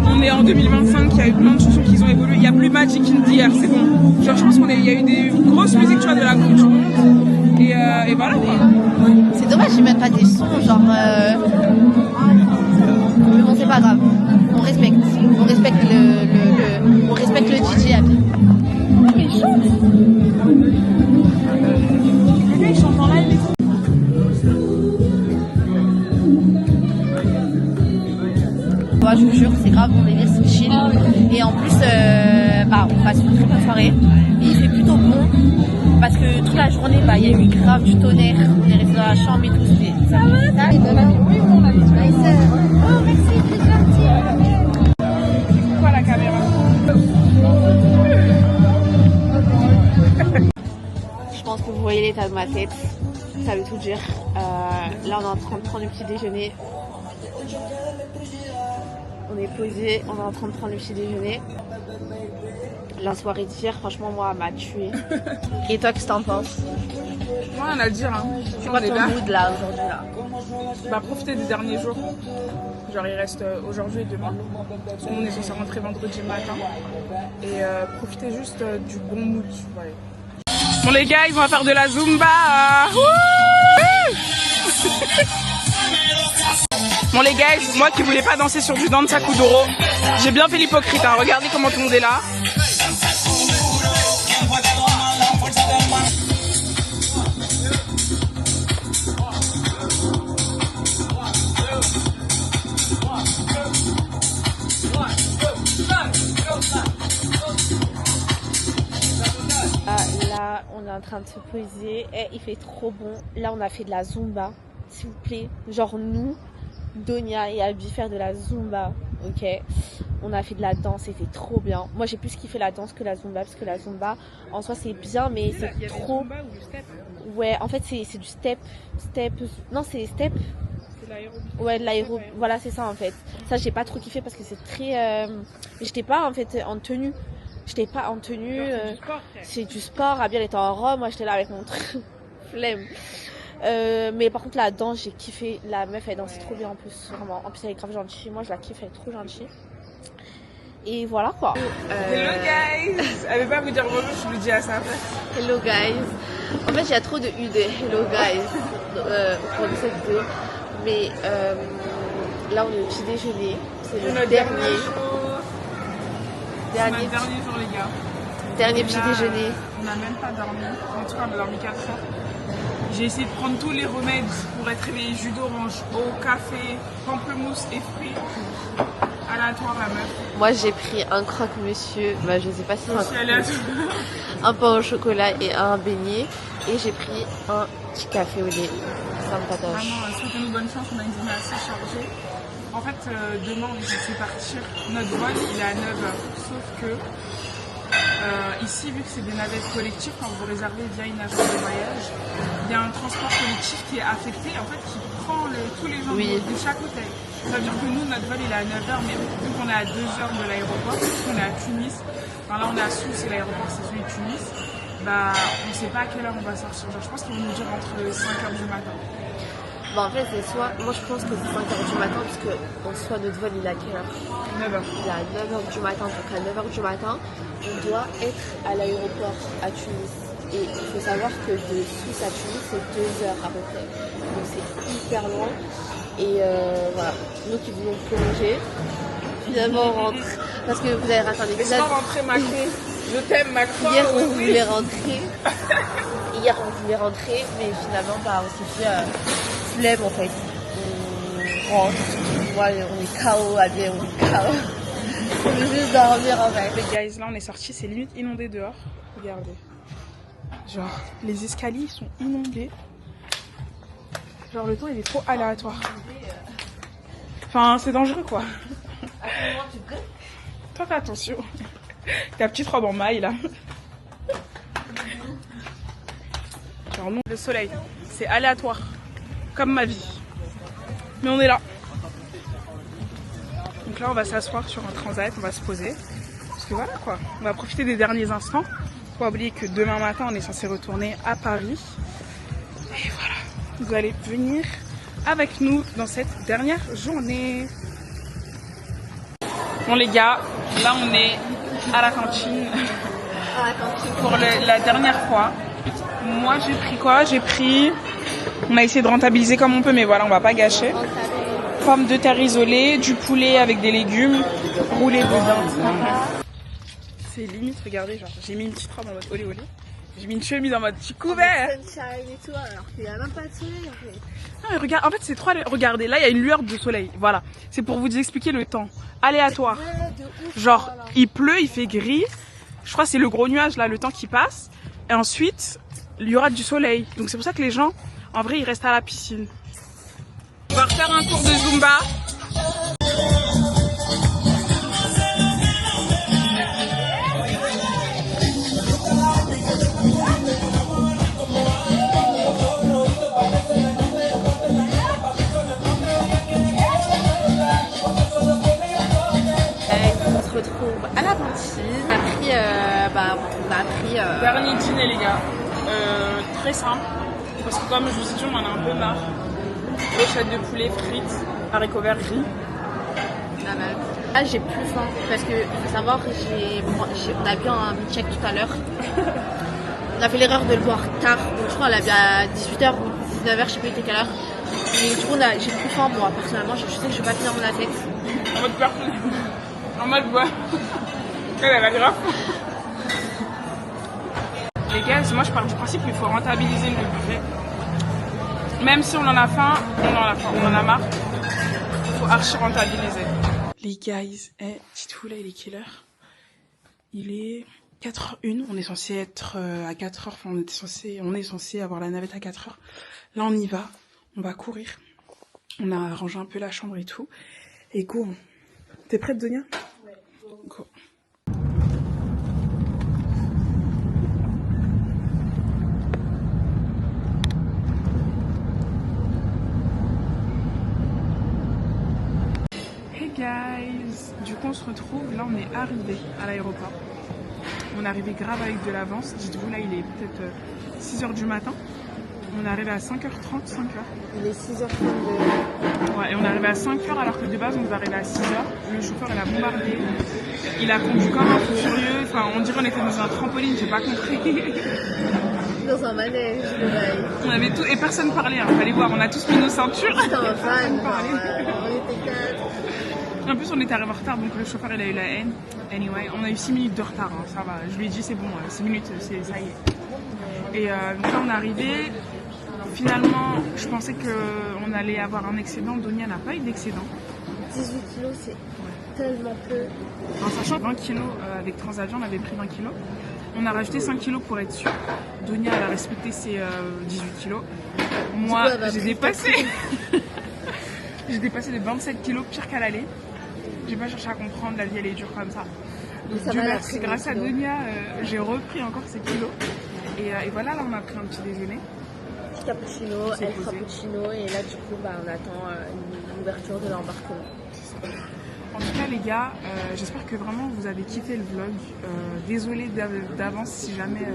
On est en 2025, il y a eu plein de chansons qui ont évolué. Il n'y a plus Magic in the Air, c'est bon. Genre, je pense qu'il y a eu des grosses musiques, tu vois, de la Coupe du Monde. Et voilà quoi. C'est dommage, j'ai même pas des sons, genre. Mais bon, c'est pas grave. On respecte. On respecte on respecte le DJ Abby. Il chante. Le gars, il chante en live et tout. Ouais, je vous jure, c'est grave, on est là, c'est chill. Et en plus, on passe une très bonne soirée. Et il fait plutôt bon. Parce que toute la journée, il y a eu grave du tonnerre. On est resté dans la chambre et tout. C'était ça. Oui, on a dit. Oh, merci, c'est gentil. Pourquoi la caméra? Je pense que vous voyez l'état de ma tête. Ça veut tout dire. Là, on est en train de prendre le petit déjeuner. On est posé, on est en train de prendre le petit déjeuner. La soirée d'hier, franchement, moi, elle m'a tuée. Et toi, qu'est-ce que t'en penses? Moi, on a à dire. Hein. C'est quoi ton mood là, aujourd'hui là? Bah, profiter des derniers jours. Genre, il reste aujourd'hui et demain. Parce qu'on est censé rentrer vendredi matin. Et profiter juste du bon mood. Ouais. Bon, les gars, ils vont faire de la Zumba. Bon, les gars, moi qui voulais pas danser sur du Danza Kuduro, j'ai bien fait l'hypocrite. Hein. Regardez comment tout le monde est là. Là, on est en train de se poser. Et il fait trop bon. Là, on a fait de la Zumba, s'il vous plaît. Genre nous, Donia et Abby, faire de la Zumba, ok. On a fait de la danse, c'était trop bien. Moi, j'ai plus kiffé la danse que la Zumba, parce que la Zumba, en soi, c'est bien, mais c'est trop. Ouais, en fait, c'est du step. Non, c'est step. Ouais, de l'aéro. Voilà, c'est ça en fait. Ça, j'ai pas trop kiffé parce que c'est très. J'étais pas en fait en tenue. J'étais pas en tenue. C'est du sport. Abby, elle était en robe. Moi, j'étais là avec mon truc. Flemme. Mais par contre, la danse, j'ai kiffé. La meuf, elle dansait trop bien en plus. Vraiment. En plus, elle est grave gentille. Moi, je la kiffe. Elle est trop gentille. Et voilà quoi. Hello guys. Elle veut pas vous dire bonjour, je le dis à sa place. Hello guys. En fait, il y a trop de U de hello guys pour cette vidéo. Mais là, on est au petit déjeuner. C'est le dernier. Dernier jour, les gars. Dernier petit déjeuner. On n'a même pas dormi. En tout cas, on a dormi 4 heures. J'ai essayé de prendre tous les remèdes pour être réveillée. Jus d'orange, eau, café, pamplemousse et fruits. Aléatoire, la meuf. Moi, j'ai pris un croque-monsieur. Bah, je sais pas si c'est un croque-monsieur. Un pain au chocolat et un beignet. Et j'ai pris un petit café au lait. Ça me patoche. Vraiment, souhaitez-nous bonne chance. On a une journée assez chargée. En fait, demain, on est censé partir. Notre vol, il est à 9h. Sauf que ici, vu que c'est des navettes collectives, quand vous réservez via une agence de voyage, il y a un transport collectif qui est affecté, en fait, qui prend tous les gens de chaque hôtel. Ça veut dire que nous, notre vol, il est à 9h, mais vu qu'on est à 2 heures de l'aéroport, on est à Tunis, enfin là, on est à Sousse et l'aéroport, c'est celui de Tunis, bah, on ne sait pas à quelle heure on va sortir. Genre, je pense qu'ils vont nous dire entre 5h du matin. Bah en fait c'est soit, moi je pense que c'est 5h du matin parce que en soi notre vol il est à quelle heure? 9h. Il est à 9h du matin, donc à 9h du matin on doit être à l'aéroport à Tunis. Et il faut savoir que de Sousse à Tunis c'est 2 heures à peu près. Donc c'est hyper loin. Et voilà, nous qui voulons prolonger, finalement on rentre. Parce que vous avez raté un épisode. Laisse-moi rentrer Macron, je t'aime Macron. Hier on voulait rentrer. hier on voulait rentrer, mais finalement bah, on s'est dit flemme en fait. On rentre, moi on est KO, allez on est KO. On veut juste dormir en fait. Les guys, là on est sortis, c'est limite inondé dehors. Regardez. Genre, les escaliers ils sont inondés. Genre le temps il est trop aléatoire. Enfin, c'est dangereux quoi. Toi fais attention. Ta petite robe en maille là. Genre non, le soleil, c'est aléatoire. Comme ma vie. Mais on est là. Donc là on va s'asseoir sur un transat, on va se poser. Parce que voilà quoi, on va profiter des derniers instants. Faut pas oublier que demain matin on est censé retourner à Paris. Et voilà, vous allez venir avec nous dans cette dernière journée. Bon les gars, là on est à la cantine. Pour la dernière fois. Moi j'ai pris quoi? On a essayé de rentabiliser comme on peut, mais voilà, on va pas gâcher. Pommes de terre isolées, du poulet avec des légumes, roulé dedans. C'est limite, regardez, genre j'ai mis une petite robe en mode olé olé. J'ai mis une chemise en mode petit couvert. Et tout, alors qu'il n'y a même pas de soleil en fait. Non mais regarde, en fait c'est trop, regardez, là il y a une lueur de soleil, voilà. C'est pour vous expliquer le temps, aléatoire. Genre il pleut, il fait gris, je crois que c'est le gros nuage là, le temps qui passe. Et ensuite, il y aura du soleil. Donc c'est pour ça que les gens, en vrai, ils restent à la piscine. On va refaire un cours de Zumba. On se retrouve à la cantine. On a pris Dernier dîner les gars. Très simple. Parce que comme je vous ai dit, on en a un peu marre. Brochette de poulet, frites, haricots verts gris. Là j'ai plus faim parce que il faut savoir on a bu un milkshake tout à l'heure. On a fait l'erreur de le boire tard, donc je crois qu'elle avait à 18h ou 19h, je sais plus était quelle heure. Mais du coup j'ai plus faim moi personnellement, je sais que je vais pas finir mon assiette. En mode peur. En mode bois. Elle a grave. Les gars, moi je pars du principe qu'il faut rentabiliser le buffet. Même si on en a faim, on en a marre. Il faut archi rentabiliser. Les guys, dites-vous là, il est quelle heure? Il est 4h01, on est censé être à 4h, enfin on est censé avoir la navette à 4h. Là on y va, on va courir. On a rangé un peu la chambre et tout. Et go. T'es prête Donia? Ouais. Go. Guys, du coup on se retrouve, là on est arrivé à l'aéroport. On est arrivé grave avec de l'avance, dites-vous là il est peut-être 6h du matin. On est arrivé à 5h30, 5h. Il est 6h32. Ouais, et on est arrivé à 5h alors que de base on devait arriver à 6h. Le chauffeur il a bombardé, il a conduit comme un fou furieux, enfin on dirait qu'on était dans un trampoline, j'ai pas compris. Dans un manège, on avait tout, et personne parlait, hein. Fallait voir, on a tous mis nos ceintures. C'était un van, on était 4. En plus on était arrivé en retard donc le chauffeur il a eu la haine. Anyway, on a eu 6 minutes de retard, hein, ça va. Je lui ai dit c'est bon, 6 minutes, ça y est. Et donc là on est arrivé. Finalement, je pensais qu'on allait avoir un excédent. Donia n'a pas eu d'excédent. 18 kilos, c'est tellement peu. En sachant 20 kilos avec Transavia, on avait pris 20 kilos. On a rajouté 5 kilos pour être sûr. Donia elle a respecté ses 18 kilos. Moi j'ai dépassé. J'ai dépassé de 27 kilos, pire qu'à l'aller. J'ai pas cherché à comprendre, la vie elle est dure comme ça. Donc Dieu merci, grâce à Donia, j'ai repris encore ces kilos. Et voilà, là on a pris un petit déjeuner. Petit cappuccino, elle frappuccino, et là du coup on attend l'ouverture de l'embarquement. En tout cas les gars, j'espère que vraiment vous avez kiffé le vlog. Désolée d'avance si jamais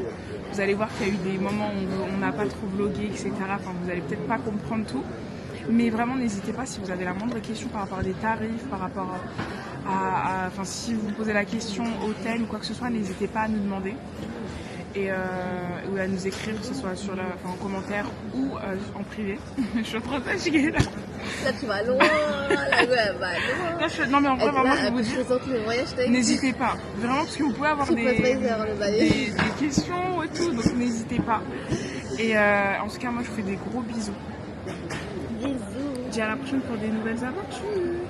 vous allez voir qu'il y a eu des moments où on n'a pas trop vlogué, etc. Enfin, vous allez peut-être pas comprendre tout. Mais vraiment n'hésitez pas si vous avez la moindre question par rapport à des tarifs, par rapport enfin si vous posez la question hôtel ou quoi que ce soit, n'hésitez pas à nous demander. Ou à nous écrire, que ce soit en commentaire ou en privé. Je suis en train de fatiguer là. Là tu vas loin, la gueule va loin. Là, non mais en vrai vraiment je vous dis, n'hésitez pas. Vraiment parce que vous pouvez avoir des questions et tout, donc n'hésitez pas. Et en tout cas, moi, je vous fais des gros bisous. Bisous. Je dis à la prochaine pour des nouvelles aventures.